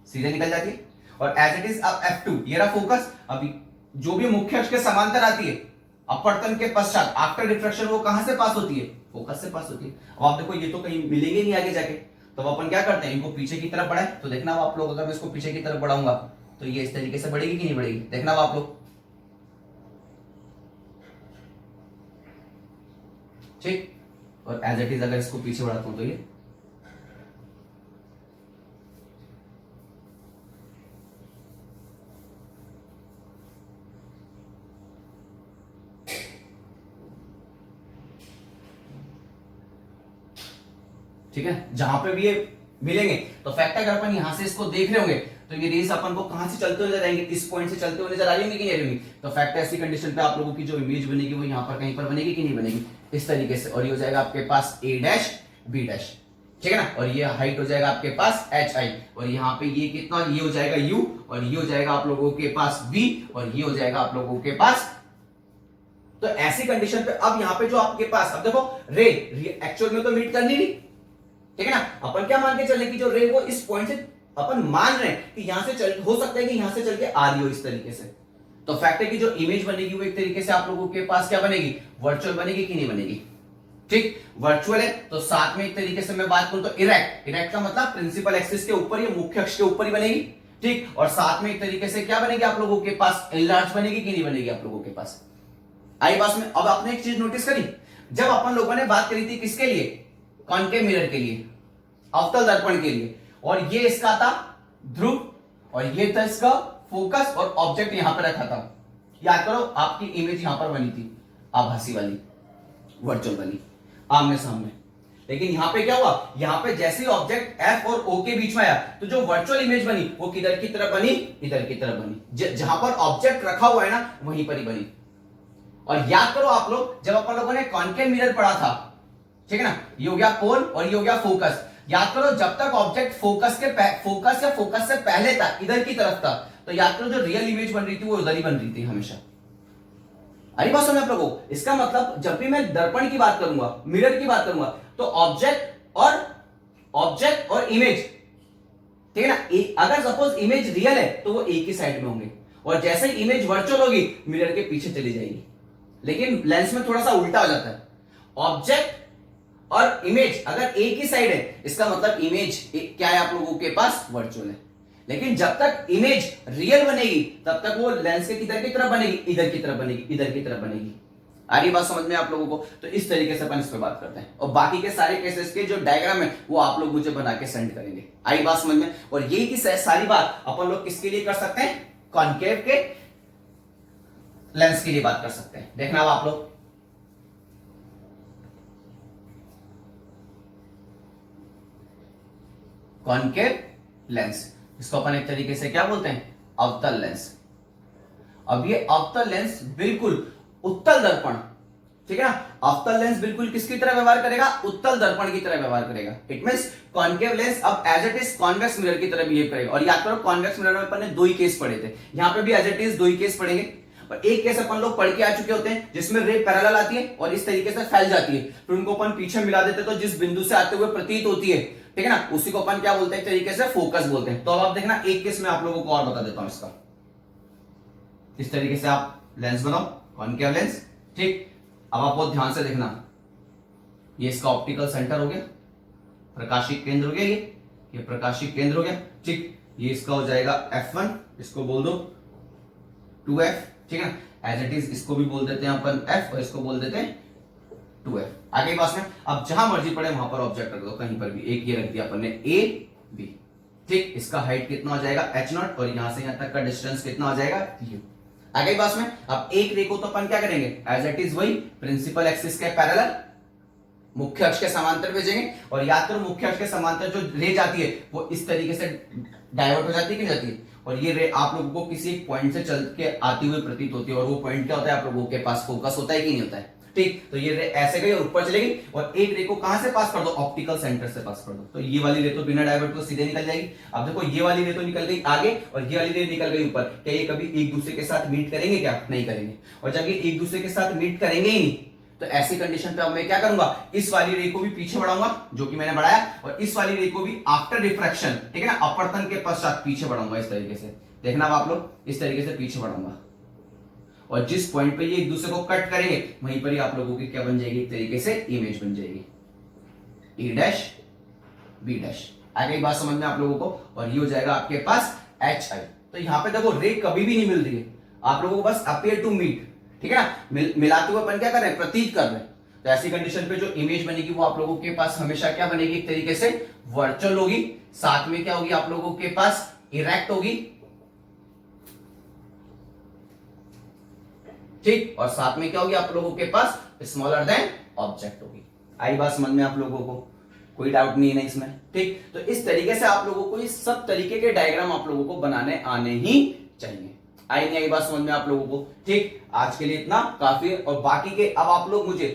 सीधे निकल जाती है। और एज इट इज अब F2 ये रहा फोकस। अभी जो भी मुख्य अक्ष के समांतर आती है अपवर्तन के पश्चात आफ्टर डिफ्रैक्शन वो कहां से पास होती है? फोकस से पास होती है। अब आप देखो ये तो कहीं मिलेंगे नहीं आगे जाके, तो अपन क्या करते हैं, इनको पीछे की तरफ बढ़ाएं। तो देखना आप लोग, अगर मैं इसको पीछे की तरफ बढ़ाऊंगा तो ये इस तरीके से बढ़ेगी कि नहीं बढ़ेगी? देखना आप लोग, ठीक। और एज इट इज अगर इसको पीछे बढ़ाता हूं तो ये ठीक है। जहां पे भी ये मिलेंगे तो फैक्ट अगर अपन यहां से इसको देख रहे होंगे तो ये रेस अपन को कहां से चलते हुए जाएंगे? इस पॉइंट से चलते हुए नजर आ रही होंगी कि नहीं आ रही होंगी? तो फैक्ट ऐसी कंडीशन पे आप लोगों की जो इमेज बनेगी वो यहां पर कहीं पर बनेगी कि नहीं बनेगी? इस तरीके से। और ये हो जाएगा आपके पास A डैश B डैश, ठीक है ना। और ये हाइट हो जाएगा आपके पास HI, और यहाँ पे ये कितना, ये हो जाएगा U, और ये हो जाएगा आप लोगों के पास B, और ये हो जाएगा आप लोगों के पास। तो ऐसी कंडीशन पे अब यहाँ पे जो आपके पास, अब देखो रे एक्चुअल में तो मीट करनी नहीं, ठीक है ना। अपन क्या मान के चले कि जो रे वो इस पॉइंट से, अपन मान रहे हैं कि यहां से चल, हो सकता है कि यहां से चल के आ रही हो इस तरीके से। तो फैक्ट है कि जो इमेज बनेगी वो एक तरीके से आप लोगों के पास क्या बनेगी? वर्चुअल बनेगी कि नहीं बनेगी? ठीक, वर्चुअल है तो साथ में एक तरीके से मैं बात करूं तो इरेक्ट, इरेक्ट का मतलब प्रिंसिपल एक्सिस के ऊपर, ये मुख्य अक्ष के ऊपर ही बनेगी, ठीक। और साथ में एक तरीके से क्या बनेगी आप लोगों के पास? एनलार्ज बनेगी कि नहीं बनेगी आप लोगों के पास? आई बात में। अब आपने एक चीज नोटिस करी, जब अपन लोगों ने बात करी थी किसके लिए? कॉन्केव मिरर के लिए, अवतल दर्पण के लिए, और ये इसका था ध्रुव, और ये था इसका फोकस, और ऑब्जेक्ट यहां पर रखा था। याद करो आपकी इमेज यहां पर बनी थी, आभासी वाली, वर्चुअल वाली, आमने सामने। लेकिन यहां पे क्या हुआ? यहां पे जैसे ही ऑब्जेक्ट F और O के बीच में आया तो जो वर्चुअल इमेज बनी वो किधर की तरफ बनी? इधर की तरफ बनी। जहां पर ऑब्जेक्ट रखा हुआ है ना वहीं पर ही बनी। और याद करो आप लोग, जब अपन लोगों ने कॉन्केव मिरर पढ़ा था, ठीक है ना, ये हो गया कोन और ये हो गया फोकस। याद करो जब तक ऑब्जेक्ट फोकस या फोकस से पहले था, इधर की तरफ था, तो याद करो जो रियल इमेज बन रही थी वो उधर ही बन रही थी हमेशा। अरे बात समझ आप लोगों को? इसका मतलब जब भी मैं दर्पण की बात करूंगा, मिरर की बात करूंगा, तो ऑब्जेक्ट और इमेज, ठीक है ना। अगर सपोज इमेज रियल है तो वो एक ही साइड में होंगे, और जैसे ही इमेज वर्चुअल होगी मिरर के पीछे चली जाएगी। लेकिन लेंस में थोड़ा सा उल्टा हो जाता है, ऑब्जेक्ट और इमेज अगर एक ही साइड है, इसका मतलब इमेज क्या है आप लोगों के पास? वर्चुअल है। लेकिन जब तक इमेज रियल बनेगी तब तक वो लेंस के किधर की तरफ बनेगी? इधर की तरफ बनेगी, इधर की तरफ बनेगी। आ रही बात समझ में आप लोगों को? तो इस तरीके से अपन इस पे बात करते हैं, और बाकी के सारे केसेस के जो डायग्राम है वो आप लोग मुझे बना के सेंड करेंगे। आई बात समझ में? और यही की सारी बात अपन लोग किसके लिए कर सकते हैं? कॉन्केव के लेंस के लिए बात कर सकते हैं। देखना अब आप लोग, कॉन्केव लेंस, इसको अपन एक तरीके से क्या बोलते हैं? अवतल लेंस। अब ये अवतल लेंस बिल्कुल उत्तल दर्पण, ठीक है ना। अवतल लेंस बिल्कुल किसकी तरह व्यवहार करेगा? उत्तल दर्पण की तरह व्यवहार करेगा। इट मींस कॉन्केव लेंस अब as it is convex mirror की तरह बिहेव करेगा। और याद करो कॉन्वेक्स मिरर में अपन ने दो ही केस पढ़े थे, यहां पे भी एज इट इज दो ही केस पढ़ेंगे। और एक केस अपन लोग पढ़ के आ चुके होते हैं जिसमें रे पैरेलल आती है और इस तरीके से फैल जाती है, फिर उनको अपन पीछे मिला देते तो जिस बिंदु से आते हुए प्रतीत होती है, ठीक है ना, उसी को अपन क्या बोलते हैं? एक तरीके से फोकस बोलते हैं। तो अब आप देखना एक केस में आप लोगों को और बता देता हूं इसका। इस तरीके से आप लेंस बनाओ, कॉन्केव लेंस, ठीक। अब आप बहुत ध्यान से देखना, ये इसका ऑप्टिकल सेंटर हो गया, प्रकाशिक केंद्र हो गया, ये प्रकाशिक केंद्र हो गया, ठीक। ये इसका हो जाएगा F1, इसको बोल दो 2F, ठीक है ना। एज इट इज इसको भी बोल देते हैं अपन F और इसको बोल देते हैं 2F। आगे पास में अब जहां मर्जी पड़े वहां पर ऑब्जेक्ट रख दो, कहीं पर भी। एक ये रख दिया अपन ने A B, ठीक। इसका हाइट कितना हो जाएगा? H0, और यहां से यहां तक का डिस्टेंस कितना हो जाएगा? U। आगे पास में अब एक रे को तो अपन क्या करेंगे? एज इट इज वही प्रिंसिपल एक्सिस के पैरेलल मुख्य अक्ष के समांतर भेजेंगे। और याद करो मुख्य अक्ष के समांतर जो रे जाती है वो इस तरीके से डाइवर्ट हो जाती है कि जाती है, और ये रे आप लोगों को किसी एक पॉइंट से चल के आती हुई प्रतीत होती है, और वो पॉइंट क्या होता है? आप लोगों के पास फोकस होता है कि नहीं होता है, ठीक। तो ये रे ऐसे गई और ऊपर चलेगी, और एक रे को कहां से पास कर दो? ऑप्टिकल सेंटर से पास कर दो। तो ये वाली रे तो बिना डाइवर्ट को सीधे निकल जाएगी। अब देखो ये वाली रे तो निकल गई आगे और ये वाली रे निकल गई ऊपर। क्या ये कभी एक दूसरे के साथ मीट करेंगे? क्या नहीं करेंगे। और जब ये एक दूसरे के साथ मीट करेंगे ही नहीं तो ऐसी कंडीशन पे अब मैं क्या करूंगा, इस वाली रे को भी पीछे बढ़ाऊंगा जो कि मैंने बढ़ाया, और इस वाली रे को भी आफ्टर रिफ्रैक्शन, ठीक है ना, अपवर्तन के पश्चात पीछे बढ़ाऊंगा। इस तरीके से देखना आप लोग, इस तरीके से पीछे बढ़ाऊंगा, और जिस पॉइंट पे ये एक दूसरे को कट करेंगे वहीं पर ही आप लोगों की क्या बन जाएगी, एक तरीके से इमेज बन जाएगी, ई डैश बी डैश। आ गई बात समझ में आप लोगों को, और ये हो जाएगा आपके पास एच आई। तो यहां पे देखो रे कभी भी नहीं मिल रही है, आप लोगों को बस अपियर टू मीट, ठीक है ना, मिलाते हुए अपन क्या कर रहे हैं, प्रतीत कर रहे हैं। तो ऐसी कंडीशन पे जो इमेज बनेगी वो आप लोगों के पास हमेशा क्या बनेगी, एक तरीके से वर्चुअल होगी, साथ में क्या होगी आप लोगों के पास इरेक्ट होगी, ठीक, और साथ में क्या होगी आप लोगों के पास स्मॉलर देन ऑब्जेक्ट होगी। आई बात समझ में आप लोगों को, कोई डाउट नहीं है ना इसमें, ठीक। तो इस तरीके से आप लोगों को इस सब तरीके के डायग्राम आप लोगों को बनाने आने ही चाहिए। आई नहीं आई बात समझ में आप लोगों को, ठीक। आज के लिए इतना काफी है, और बाकी के अब आप लोग मुझे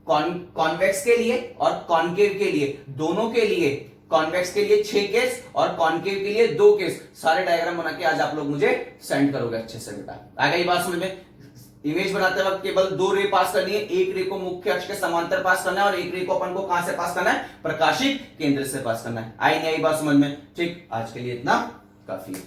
कॉन्वेक्स के लिए और कॉन्केव के लिए, दोनों के लिए, कॉन्वेक्स के लिए 6 केस और कॉन्केव के लिए 2 केस, सारे डायग्राम बना के आज आप लोग मुझे सेंड करोगे अच्छे से बेटा। आ गई बात समझ में। इमेज बनाते वक्त केवल 2 रे पास करनी है, एक रे को मुख्य अक्ष के समांतर पास करना है, और एक रे को अपन को कहां से पास करना है, प्रकाशित केंद्र से पास करना है। आई नहीं आई बात समझ में, ठीक। आज के लिए इतना काफी है।